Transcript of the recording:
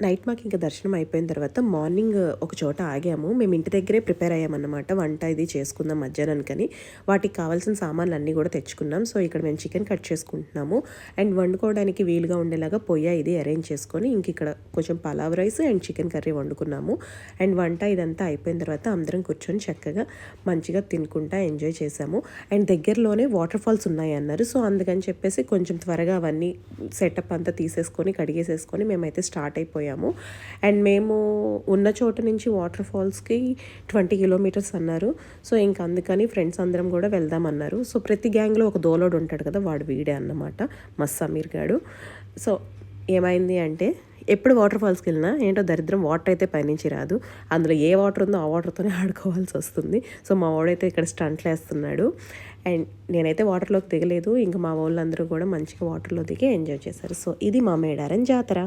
Night మాకు ఇంకా దర్శనం అయిపోయిన తర్వాత మార్నింగ్ ఒక చోట ఆగాము. మేము ఇంటి దగ్గరే ప్రిపేర్ అయ్యామన్నమాట. వంట ఇది చేసుకుందాం మధ్యాహ్నానికని. వాటికి కావాల్సిన సామాన్లు అన్నీ కూడా తెచ్చుకున్నాం. సో ఇక్కడ మేము చికెన్ కట్ చేసుకుంటున్నాము. అండ్ వండుకోవడానికి వీలుగా ఉండేలాగా పొయ్య ఇది అరేంజ్ చేసుకొని ఇంక ఇక్కడ కొంచెం pulao rice and chicken curry వండుకున్నాము. అండ్ వంట ఇదంతా అయిపోయిన తర్వాత అందరం కూర్చొని చక్కగా మంచిగా తినుకుంటా ఎంజాయ్ చేసాము. అండ్ దగ్గరలోనే వాటర్ ఫాల్స్ ఉన్నాయి అన్నారు. సో అందుకని చెప్పేసి కొంచెం త్వరగా అవన్నీ సెటప్ అంతా తీసేసుకొని కడిగేసేసుకొని మేమైతే స్టార్ట్ అయిపోయాము. అండ్ మేము ఉన్న చోట నుంచి వాటర్ ఫాల్స్కి 20 కిలోమీటర్స్ అన్నారు. సో ఇంకా అందుకని ఫ్రెండ్స్ అందరం కూడా వెళ్దామన్నారు. సో ప్రతి గ్యాంగ్లో ఒక దోలోడు ఉంటాడు కదా, వాడు వీడే అన్నమాట, మస్ సమీర్ గాడు. సో ఏమైంది అంటే ఎప్పుడు వాటర్ ఫాల్స్కి వెళ్ళినా ఏంటో దరిద్రం, వాటర్ అయితే పైనుంచి రాదు. అందులో ఏ వాటర్ ఉందో ఆ వాటర్తోనే ఆడుకోవాల్సి వస్తుంది. సో మా వాడైతే ఇక్కడ స్టంట్లు వేస్తున్నాడు. అండ్ నేనైతే వాటర్లోకి దిగలేదు. ఇంకా మా వాళ్ళందరూ కూడా మంచిగా వాటర్లో దిగి ఎంజాయ్ చేశారు. సో ఇది మా మేడారం జాతర.